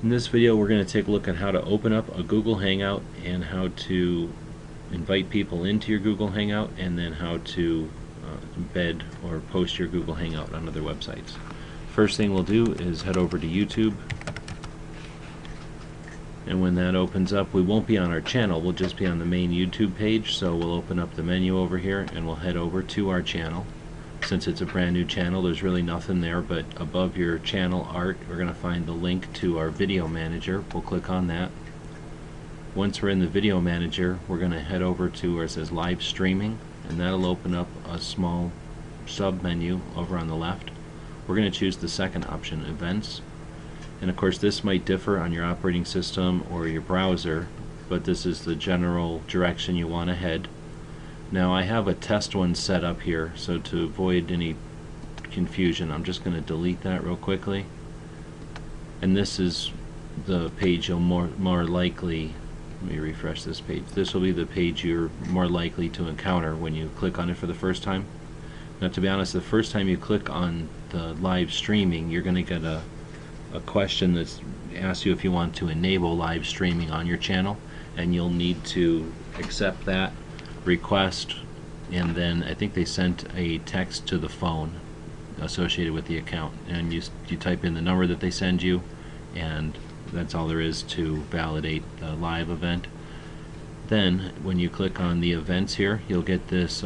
In this video we're going to take a look at how to open up a Google Hangout and how to invite people into your Google Hangout, and then how to embed or post your Google Hangout on other websites. First thing we'll do is head over to YouTube, and when that opens up we won't be on our channel, we'll just be on the main YouTube page. So we'll open up the menu over here and we'll head over to our channel. Since it's a brand new channel, there's really nothing there, but above your channel art we're going to find the link to our video manager. We'll click on that. Once we're in the video manager, we're going to head over to where it says live streaming, and that'll open up a small sub menu over on the left. We're going to choose the second option, events, and of course this might differ on your operating system or your browser, but this is the general direction you want to head. Now I have a test one set up here, so to avoid any confusion I'm just going to delete that real quickly. And this is the page you'll more likely, let me refresh this page, this will be the page you're more likely to encounter when you click on it for the first time. Now to be honest, the first time you click on the live streaming you're going to get a question that asks you if you want to enable live streaming on your channel, and you'll need to accept that request, and then I think they sent a text to the phone associated with the account, and you type in the number that they send you, and that's all there is to validate the live event. Then when you click on the events here, you'll get this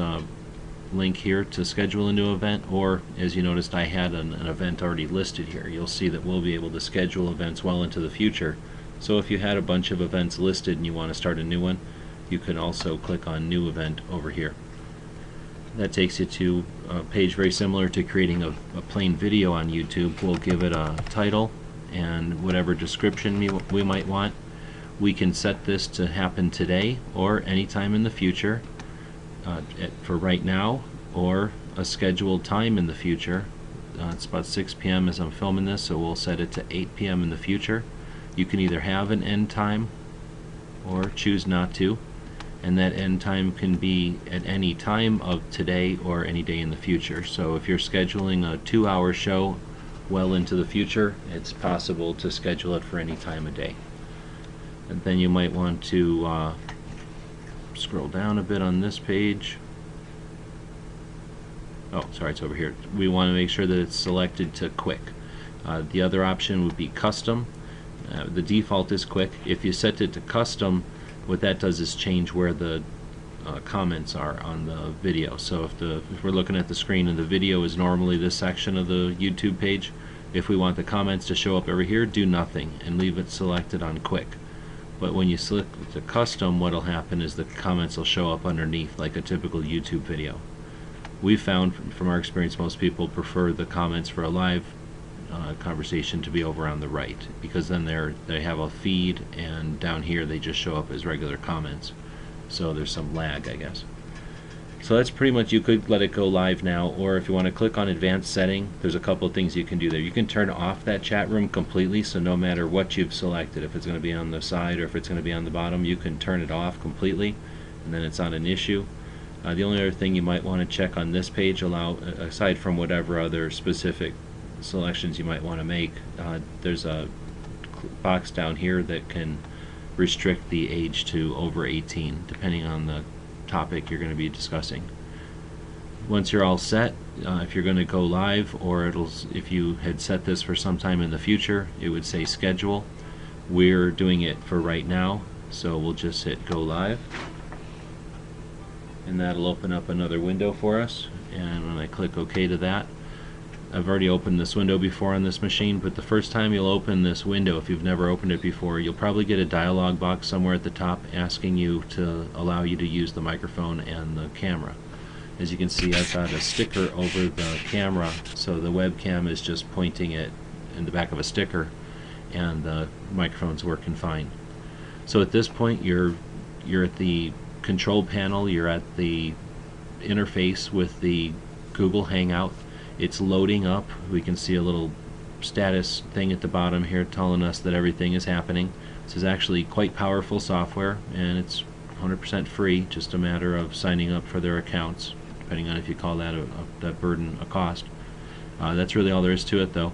link here to schedule a new event, or as you noticed I had an event already listed here. You'll see that we'll be able to schedule events well into the future, so if you had a bunch of events listed and you want to start a new one, you can also click on new event over here. That takes you to a page very similar to creating a plain video on YouTube. We'll give it a title and whatever description we might want. We can set this to happen today or anytime in the future, for right now, or a scheduled time in the future. It's about 6 p.m. as I'm filming this, so we'll set it to 8 p.m. in the future. You can either have an end time or choose not to, and that end time can be at any time of today or any day in the future. So if you're scheduling a 2-hour show well into the future, it's possible to schedule it for any time of day. And then you might want to scroll down a bit on this page. Oh, sorry, it's over here. We want to make sure that it's selected to quick. The other option would be custom. The default is quick. If you set it to custom, what that does is change where the comments are on the video. So if we're looking at the screen and the video is normally this section of the YouTube page, if we want the comments to show up over here, do nothing and leave it selected on quick. But when you select the custom, what will happen is the comments will show up underneath like a typical YouTube video. We've found from our experience most people prefer the comments for a live conversation to be over on the right, because then they have a feed, and down here they just show up as regular comments, so there's some lag, I guess. So that's pretty much, you could let it go live now, or if you want to click on advanced setting, there's a couple of things you can do there. You can turn off that chat room completely, so no matter what you've selected, if it's going to be on the side or if it's going to be on the bottom, you can turn it off completely, and then it's not an issue. The only other thing you might want to check on this page, aside from whatever other specific selections you might want to make, there's a box down here that can restrict the age to over 18 depending on the topic you're going to be discussing. Once you're all set, if you're going to go live, or if you had set this for some time in the future, it would say schedule. We're doing it for right now, so we'll just hit go live, and that'll open up another window for us. And when I click OK to that, I've already opened this window before on this machine, but the first time you'll open this window, if you've never opened it before, you'll probably get a dialog box somewhere at the top asking you to allow you to use the microphone and the camera. As you can see, I've got a sticker over the camera, so the webcam is just pointing it in the back of a sticker, and the microphone's working fine. So at this point you're at the control panel, you're at the interface with the Google Hangout. It's loading up. We can see a little status thing at the bottom here telling us that everything is happening. This is actually quite powerful software, and it's 100% free, just a matter of signing up for their accounts, depending on if you call that burden a cost. That's really all there is to it, though.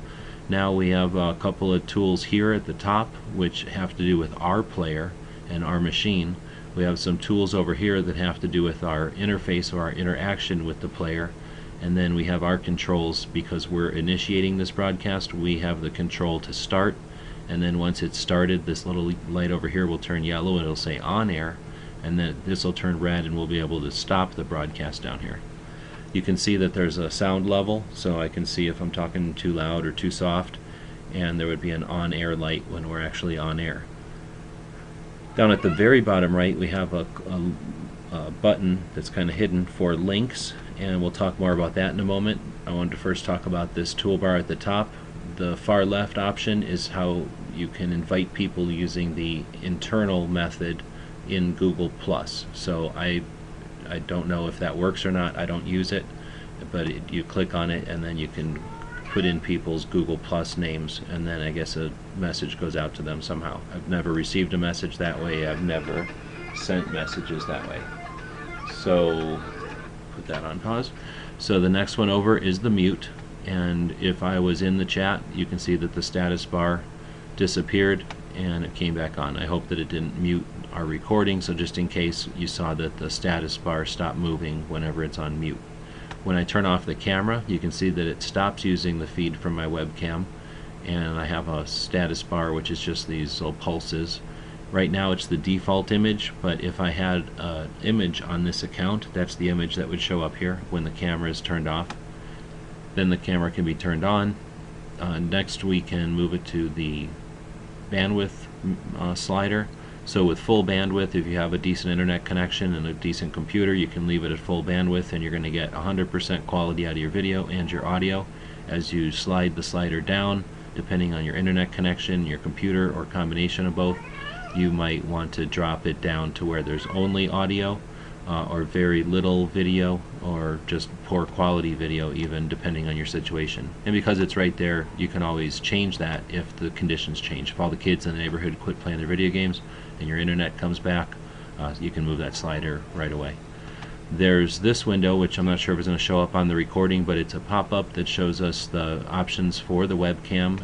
Now we have a couple of tools here at the top which have to do with our player and our machine. We have some tools over here that have to do with our interface or our interaction with the player, and then we have our controls. Because we're initiating this broadcast, we have the control to start, and then once it's started, this little light over here will turn yellow and it'll say on air, and then this will turn red and we'll be able to stop the broadcast down here. You can see that there's a sound level, so I can see if I'm talking too loud or too soft, and there would be an on-air light when we're actually on air. Down at the very bottom right, we have a button that's kind of hidden for links, and we'll talk more about that in a moment. I wanted to first talk about this toolbar at the top. The far left option is how you can invite people using the internal method in Google+. So I don't know if that works or not. I don't use it, but you click on it and then you can put in people's Google+ names, and then I guess a message goes out to them somehow. I've never received a message that way. I've never sent messages that way. So put that on pause. So the next one over is the mute, and if I was in the chat, you can see that the status bar disappeared and it came back on. I hope that it didn't mute our recording, so just in case, you saw that the status bar stopped moving whenever it's on mute. When I turn off the camera, you can see that it stops using the feed from my webcam, and I have a status bar which is just these little pulses. Right now it's the default image, but if I had an image on this account, that's the image that would show up here when the camera is turned off. Then the camera can be turned on. Next we can move it to the bandwidth slider. So with full bandwidth, if you have a decent internet connection and a decent computer, you can leave it at full bandwidth and you're going to get 100% quality out of your video and your audio. As you slide the slider down, depending on your internet connection, your computer, or combination of both, you might want to drop it down to where there's only audio, or very little video, or just poor quality video, even depending on your situation. And because it's right there, you can always change that if the conditions change. If all the kids in the neighborhood quit playing their video games and your internet comes back, you can move that slider right away. There's this window, which I'm not sure if it's going to show up on the recording, but it's a pop-up that shows us the options for the webcam.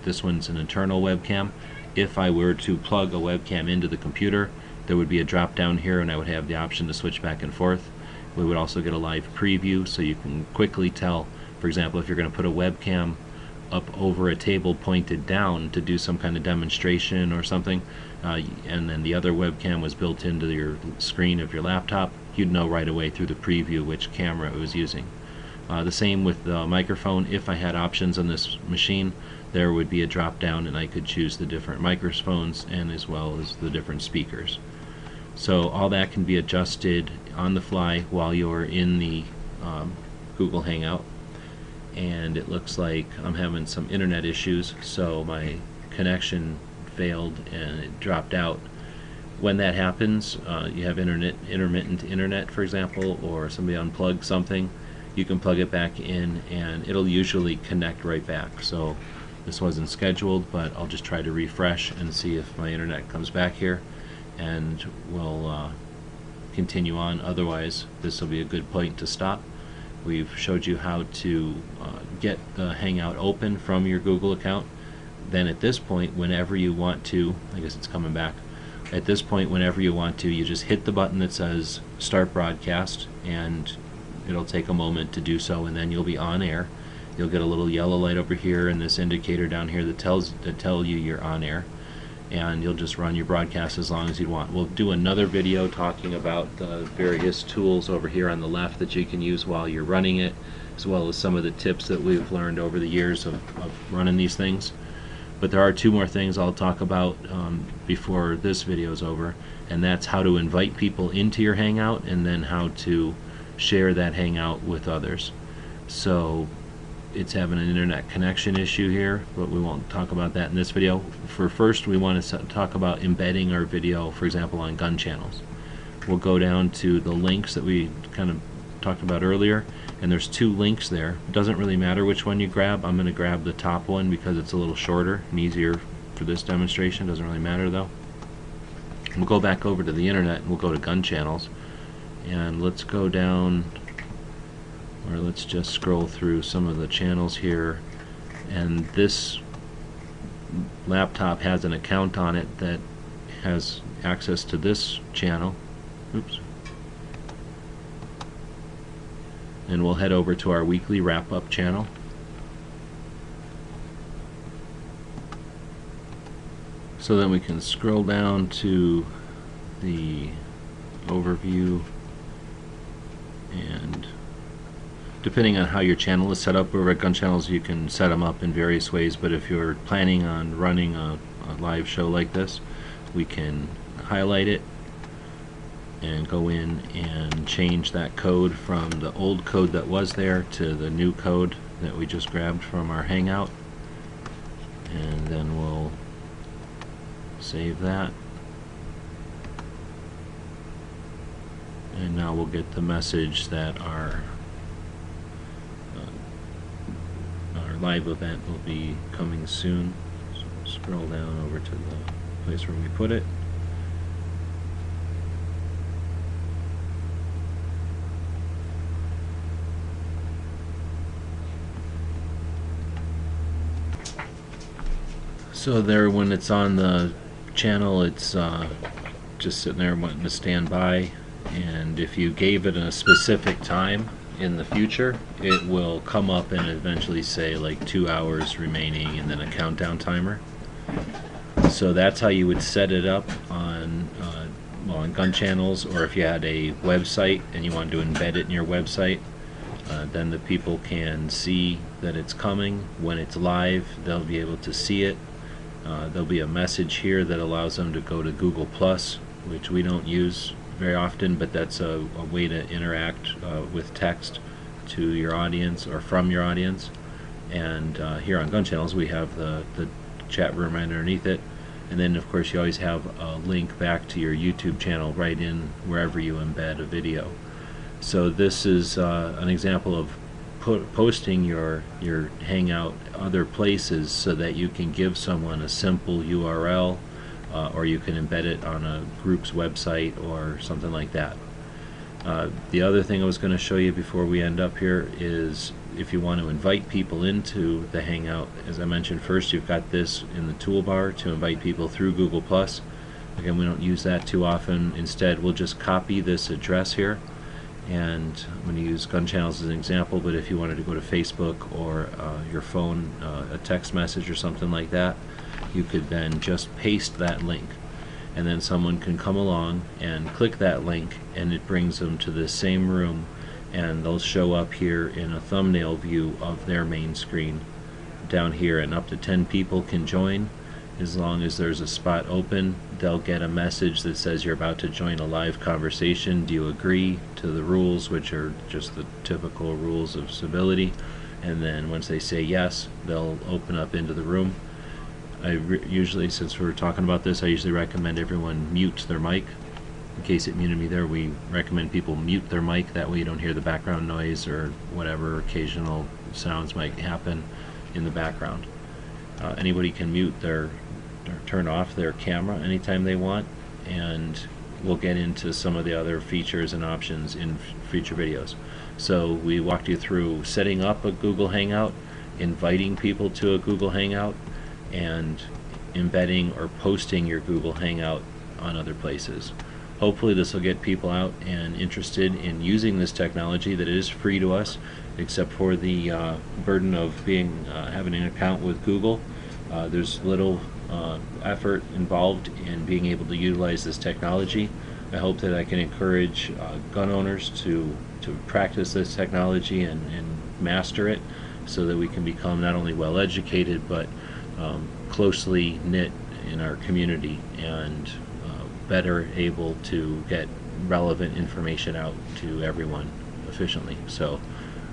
This one's an internal webcam. If I were to plug a webcam into the computer, there would be a drop down here and I would have the option to switch back and forth. We would also get a live preview, so you can quickly tell, for example, if you're going to put a webcam up over a table pointed down to do some kind of demonstration or something, and then the other webcam was built into your screen of your laptop, you'd know right away through the preview which camera it was using. The same with the microphone. If I had options on this machine, there would be a drop down and I could choose the different microphones and as well as the different speakers. So all that can be adjusted on the fly while you're in the Google Hangout. And it looks like I'm having some internet issues, so my connection failed and it dropped out. When that happens, you have intermittent internet, for example, or somebody unplugged something, you can plug it back in and it'll usually connect right back. So this wasn't scheduled, but I'll just try to refresh and see if my internet comes back here, and we'll continue on. Otherwise, this will be a good point to stop. We've showed you how to get the Hangout open from your Google account. Then at this point, whenever you want to, I guess it's coming back, at this point, whenever you want to, you just hit the button that says Start Broadcast, and it'll take a moment to do so, and then you'll be on air. You'll get a little yellow light over here and this indicator down here that tell you you're on air, and you'll just run your broadcast as long as you want. We'll do another video talking about the various tools over here on the left that you can use while you're running it, as well as some of the tips that we've learned over the years of running these things. But there are two more things I'll talk about before this video is over, and that's how to invite people into your Hangout and then how to share that Hangout with others. So it's having an internet connection issue here, but we won't talk about that in this video. For first, we want to talk about embedding our video, for example, on gun channels. We'll go down to the links that we kind of talked about earlier, and there's two links there. It doesn't really matter which one you grab. I'm going to grab the top one because it's a little shorter and easier for this demonstration. Doesn't really matter though. We'll go back over to the internet and we'll go to gun channels, and let's go down, or let's just scroll through some of the channels here. and this laptop has an account on it that has access to this channel. Oops. And we'll head over to our weekly wrap-up channel. So then we can scroll down to the overview, and depending on how your channel is set up over at Gun Channels, you can set them up in various ways, but if you're planning on running a live show like this, we can highlight it and go in and change that code from the old code that was there to the new code that we just grabbed from our hangout, and then we'll save that, and now we'll get the message that our live event will be coming soon. So we'll scroll down over to the place where we put it. So there, when it's on the channel, it's just sitting there wanting to stand by, and if you gave it a specific time in the future, it will come up and eventually say like 2 hours remaining and then a countdown timer. So that's how you would set it up on well, on Gun Channels, or if you had a website and you wanted to embed it in your website, then the people can see that it's coming. When it's live, they'll be able to see it. There'll be a message here that allows them to go to Google+, which we don't use very often, but that's a way to interact with text to your audience or from your audience. And here on Gun Channels we have the chat room right underneath it, and then of course you always have a link back to your YouTube channel right in wherever you embed a video. So this is an example of posting your hangout other places so that you can give someone a simple URL, or you can embed it on a group's website or something like that. The other thing I was going to show you before we end up here is if you want to invite people into the hangout. As I mentioned first, you've got this in the toolbar to invite people through Google+. Again, we don't use that too often. Instead, we'll just copy this address here, and I'm going to use Gun Channels as an example, but if you wanted to go to Facebook or your phone, a text message or something like that, you could then just paste that link, and then someone can come along and click that link, and it brings them to the same room, and they'll show up here in a thumbnail view of their main screen down here, and up to 10 people can join. As long as there's a spot open, they'll get a message that says you're about to join a live conversation. Do you agree to the rules, which are just the typical rules of civility? And then once they say yes, they'll open up into the room. Usually, since we're talking about this, I usually recommend everyone mute their mic. In case it muted me there, we recommend people mute their mic. That way you don't hear the background noise or whatever occasional sounds might happen in the background. Anybody can mute or turn off their camera anytime they want, and we'll get into some of the other features and options in future videos. So we walked you through setting up a Google Hangout, inviting people to a Google Hangout, and embedding or posting your Google Hangout on other places. Hopefully this will get people out and interested in using this technology that is free to us, except for the burden of having an account with Google. There's little effort involved in being able to utilize this technology. I hope that I can encourage gun owners to practice this technology and master it, so that we can become not only well educated but closely knit in our community, and better able to get relevant information out to everyone efficiently. So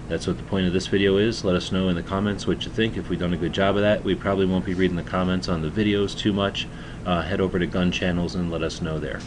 that's what the point of this video is. Let us know in the comments what you think. If we've done a good job of that, we probably won't be reading the comments on the videos too much. Head over to Gun Channels and let us know there.